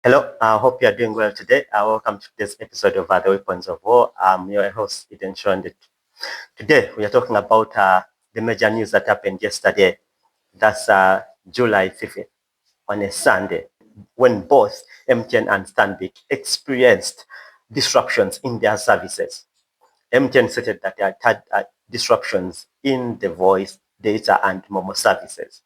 Hello, I hope you are doing well today. Welcome to today's episode of The Weapons of War. I'm your host, Eden Shonde. Today, we are talking about the major news that happened yesterday. That's July 5th, on a Sunday, when both MTN and Stanbic experienced disruptions in their services. MTN stated that they had disruptions in the voice, data, and Momo services.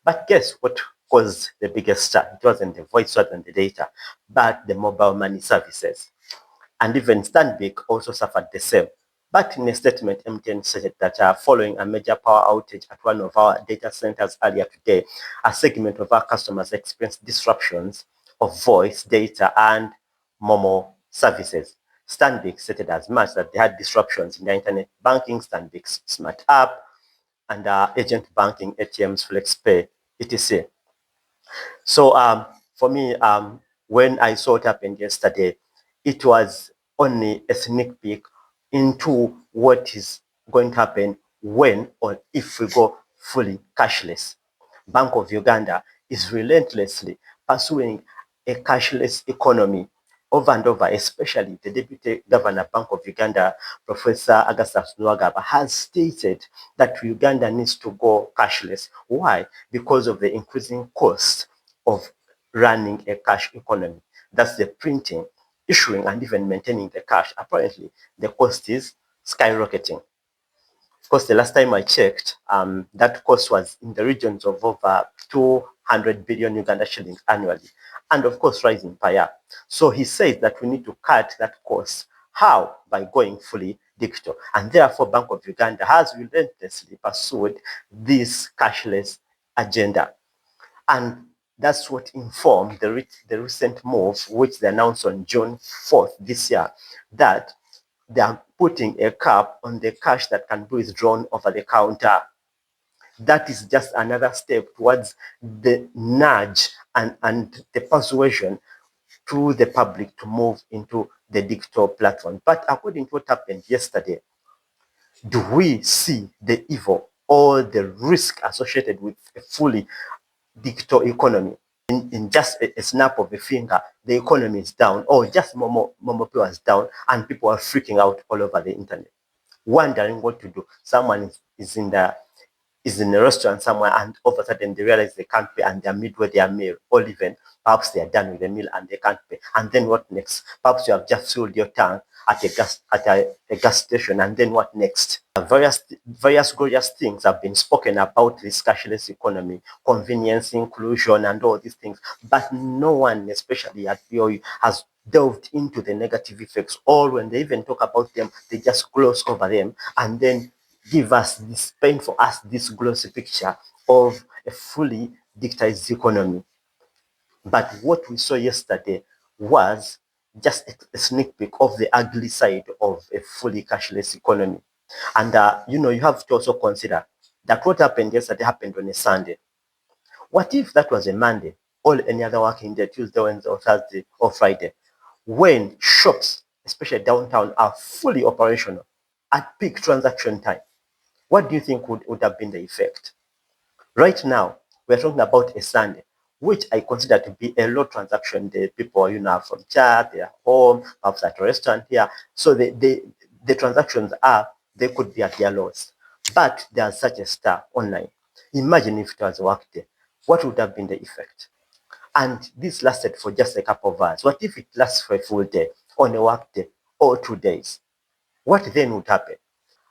But guess what caused the biggest start? It wasn't the voice, it wasn't the data, but the mobile money services. And even Stanbic also suffered the same. But in a statement, MTN said that following a major power outage at one of our data centers earlier today, a segment of our customers experienced disruptions of voice, data, and Momo services. Stanbic stated as much that they had disruptions in their internet banking, Stanbic's smart app, and agent banking, ATMs, FlexPay, etc. So for me, when I saw it happened yesterday, it was only a sneak peek into what is going to happen when or if we go fully cashless. Bank of Uganda is relentlessly pursuing a cashless economy over and over, especially the Deputy Governor, Bank of Uganda, Professor Augustus Nwagaba, has stated that Uganda needs to go cashless. Why? Because of the increasing cost of running a cash economy. That's the printing, issuing, and even maintaining the cash. Apparently, the cost is skyrocketing. Of course, the last time I checked, that cost was in the regions of over 200 billion Uganda shillings annually, and of course, rising per year. So he says that we need to cut that cost. How? By going fully digital. And therefore, Bank of Uganda has relentlessly pursued this cashless agenda. And that's what informed the recent move, which they announced on June 4th this year, that they are putting a cap on the cash that can be withdrawn over the counter. That is just another step towards the nudge and the persuasion to the public to move into the digital platform. But according to what happened yesterday, do we see the evil or the risk associated with a fully digital economy? In just a snap of a finger, the economy is down, or just Momo Pay is down, and people are freaking out all over the internet, wondering what to do. Someone is in a restaurant somewhere, and all of a sudden they realize they can't pay, and they're midway their meal, or even perhaps they are done with the meal and they can't pay. And then what next? Perhaps you have just filled your tank at a gas station, and then what next? Various glorious things have been spoken about this cashless economy, convenience, inclusion, and all these things, but no one, especially at BOE, has delved into the negative effects, or when they even talk about them, they just gloss over them and then give us this, paint for us this glossy picture of a fully digitized economy. But what we saw yesterday was just a sneak peek of the ugly side of a fully cashless economy. And you have to also consider that what happened yesterday happened on a Sunday. What if that was a Monday or any other working day, Tuesday, Wednesday, or Thursday, or Friday, when shops, especially downtown, are fully operational at peak transaction time? What do you think would have been the effect? Right now, we're talking about a Sunday, which I consider to be a low transaction day. People, are from church, they're home, perhaps at a restaurant here. So the transactions they could be at their lowest. But there's such a star online. Imagine if it was a work day. What would have been the effect? And this lasted for just a couple of hours. What if it lasts for a full day, on a work day, or 2 days? What then would happen?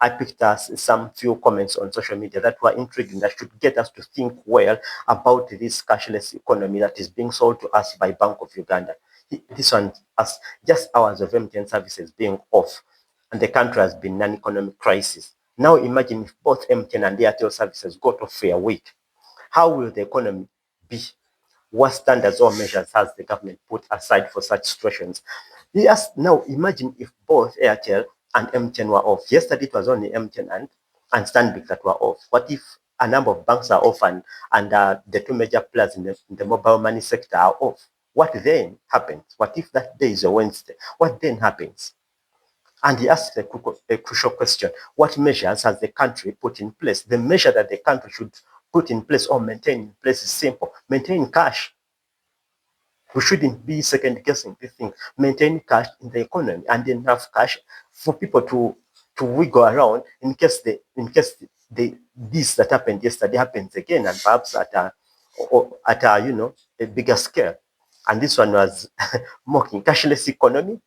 I picked us some few comments on social media that were intriguing, that should get us to think well about this cashless economy that is being sold to us by Bank of Uganda. This one, as just hours of MTN services being off, and the country has been in an economic crisis. Now imagine if both MTN and Airtel services got off for a week. How will the economy be? What standards or measures has the government put aside for such situations? Yes, now imagine if both Airtel and MTN were off. Yesterday it was only MTN and Stanbic that were off. What if a number of banks are off and the two major players in the mobile money sector are off? What then happens? What if that day is a Wednesday? What then happens? And he asked a crucial question. What measures has the country put in place? The measure that the country should put in place or maintain in place is simple. Maintain cash. We shouldn't be second guessing this thing. Maintain cash in the economy and then have cash for people to wiggle around in case this that happened yesterday happens again, and perhaps at a bigger scale. And this one was mocking cashless economy.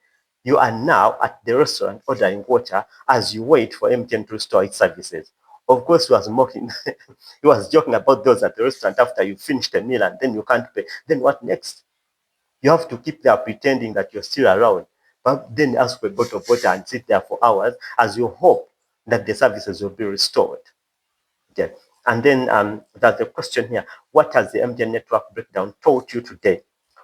You are now at the restaurant ordering water as you wait for MTN to restore its services. Of course, he was mocking. He was joking about those at the restaurant after you finished a meal and then you can't pay. Then what next? You have to keep there pretending that you're still around, but then ask for a bottle of water and sit there for hours as you hope that the services will be restored. Okay. And then there's a question here. What has the MTN network breakdown taught you today?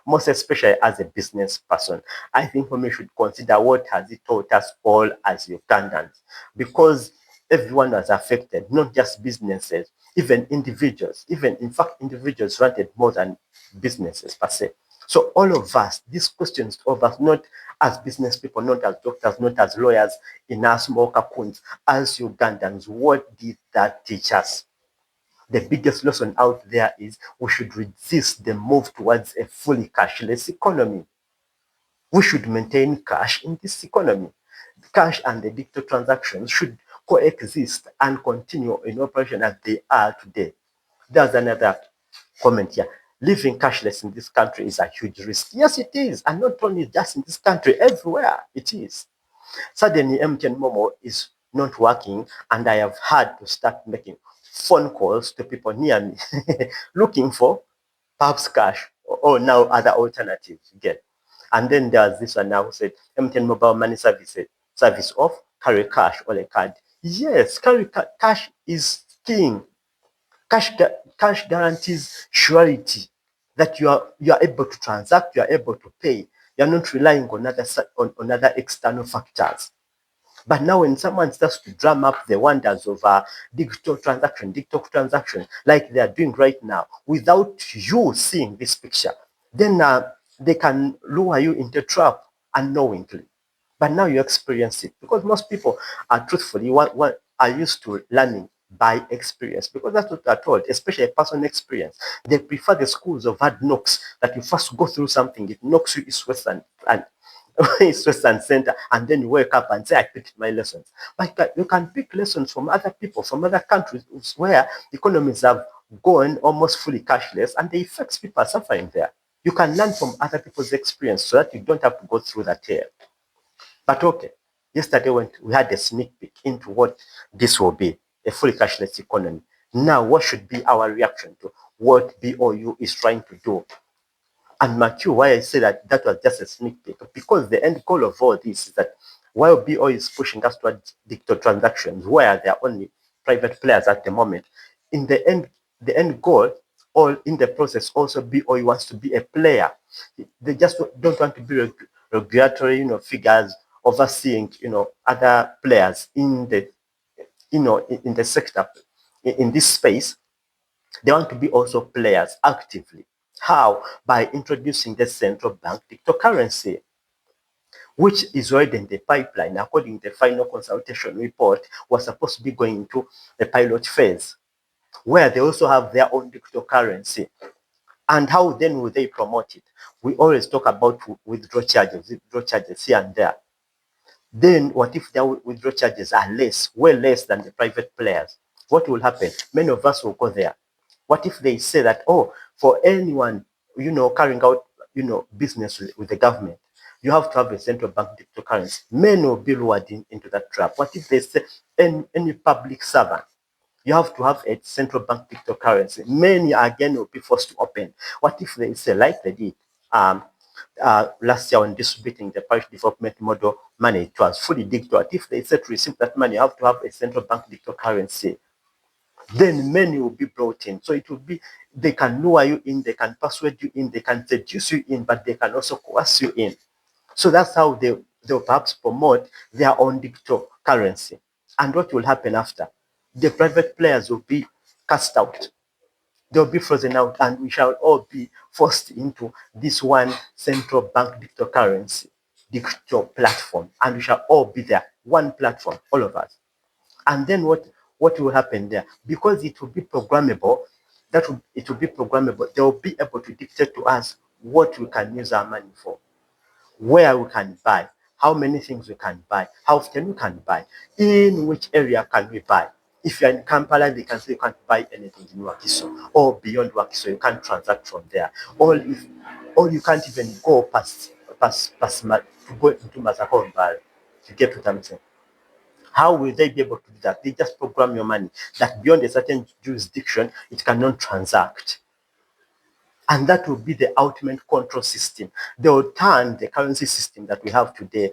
Most especially as a business person. I think we should consider what has it taught us all as Ugandans. Because everyone was affected, not just businesses, even individuals. Even, in fact, individuals wanted more than businesses per se. So all of us, these questions of us, not as business people, not as doctors, not as lawyers, in our small cocoons, as Ugandans, what did that teach us? The biggest lesson out there is we should resist the move towards a fully cashless economy. We should maintain cash in this economy. Cash and the digital transactions should coexist and continue in operation as they are today. There's another comment here. Living cashless in this country is a huge risk. Yes, it is. And not only just in this country, everywhere it is. Suddenly, MTN Momo is not working, and I have had to start making phone calls to people near me looking for perhaps cash or now other alternatives. Again. And then there's this one now who said MTN mobile money service off, carry cash or a card. Yes, cash is king. Cash guarantees surety that you are able to transact, you are able to pay. You're not relying on other external factors. But now when someone starts to drum up the wonders of digital transaction, like they are doing right now, without you seeing this picture, then they can lure you into a trap unknowingly. But now you experience it because most people are truthfully what are used to learning by experience because that's what they're told, especially personal experience. They prefer the schools of hard knocks that you first go through something, it knocks you east, west, and east, west, and center, and then you wake up and say, I picked my lessons. But you can pick lessons from other people, from other countries where economies have gone almost fully cashless and the effects people are suffering there. You can learn from other people's experience so that you don't have to go through that here. But okay, yesterday when we had a sneak peek into what this will be, a fully cashless economy. Now, what should be our reaction to what BOU is trying to do? And Matthew, why I say that was just a sneak peek, because the end goal of all this is that while BO is pushing us towards digital transactions, where there are only private players at the moment, in the end goal, or in the process, also BO wants to be a player. They just don't want to be regulatory, figures overseeing, other players in the, in the sector, in this space. They want to be also players actively. How? By introducing the central bank cryptocurrency, which is already in the pipeline. According to the final consultation report, was supposed to be going into the pilot phase, where they also have their own cryptocurrency. And how then will they promote it? We always talk about withdrawal charges here and there. Then what if their withdrawal charges are less, way less than the private players? What will happen? Many of us will go there. What if they say that, oh, for anyone, carrying out, business with the government, you have to have a central bank cryptocurrency? Many will be lured into that trap. What if they say any public servant, you have to have a central bank cryptocurrency? Many again will be forced to open. What if they say, like they did last year when distributing the parish development model money, it was fully digital. What if they said to receive that money, you have to have a central bank cryptocurrency? Then many will be brought in. So it will be, they can lure you in, they can persuade you in, they can seduce you in, but they can also coerce you in. So that's how they'll perhaps promote their own digital currency. And what will happen after? The private players will be cast out. They'll be frozen out, and we shall all be forced into this one central bank digital currency, digital platform, and we shall all be there, one platform, all of us. And then what will happen there? Because it will be programmable, it will be programmable. They will be able to dictate to us what we can use our money for, where we can buy, how many things we can buy, how often we can buy, in which area can we buy. If you're in Kampala, they can say you can't buy anything in Wakiso, or beyond Wakiso, you can't transact from there, or you can't even go past to go into Mazakomba to get to something. How will they be able to do that? They just program your money that beyond a certain jurisdiction, it cannot transact. And that will be the ultimate control system. They will turn the currency system that we have today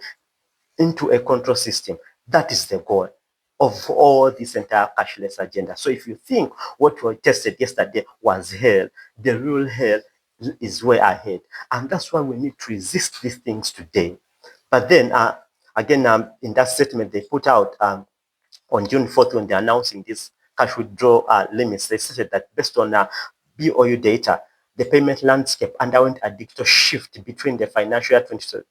into a control system. That is the goal of all this entire cashless agenda. So if you think what we tested yesterday was hell, the real hell is way ahead. And that's why we need to resist these things today. But then, again, in that statement they put out on June 4th, when they're announcing this cash withdrawal limits, they said that based on BOU data, the payment landscape underwent a digital shift between the financial year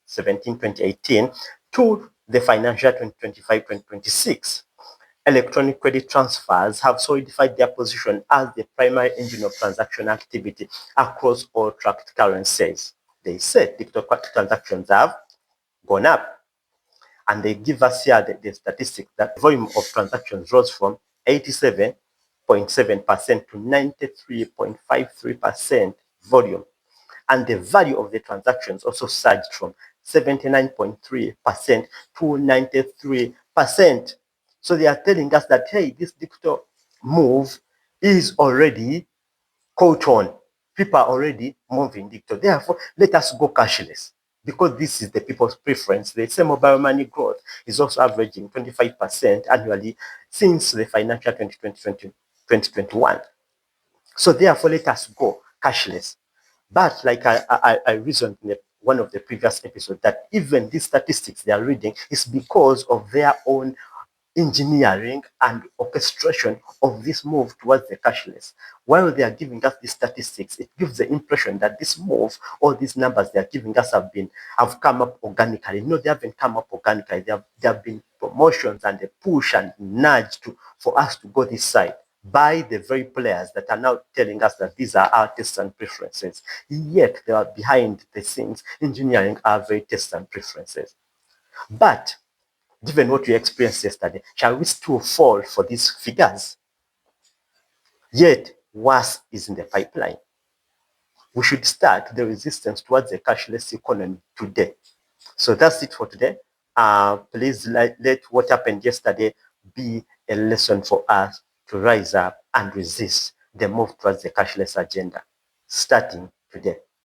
2017-2018 to the financial year 2025-2026. Electronic credit transfers have solidified their position as the primary engine of transaction activity across all tracked currencies. They said digital transactions have gone up. And they give us here the statistic that the volume of transactions rose from 87.7% to 93.53% volume. And the value of the transactions also surged from 79.3% to 93%. So they are telling us that, hey, this digital move is already caught on. People are already moving digital. Therefore, let us go cashless, because this is the people's preference. The same mobile money growth is also averaging 25% annually since the financial 2020-2021. So therefore, let us go cashless. But like I reasoned in one of the previous episodes, that even these statistics they are reading is because of their own engineering and orchestration of this move towards the cashless. While they are giving us these statistics, it gives the impression that this move, all these numbers they are giving us have come up organically. No, they haven't come up organically. There have been promotions and a push and nudge for us to go this side by the very players that are now telling us that these are our tastes and preferences. Yet they are behind the scenes engineering our very tastes and preferences. But given what we experienced yesterday, shall we still fall for these figures? Yet, worse is in the pipeline. We should start the resistance towards the cashless economy today. So that's it for today. Please let what happened yesterday be a lesson for us to rise up and resist the move towards the cashless agenda, starting today.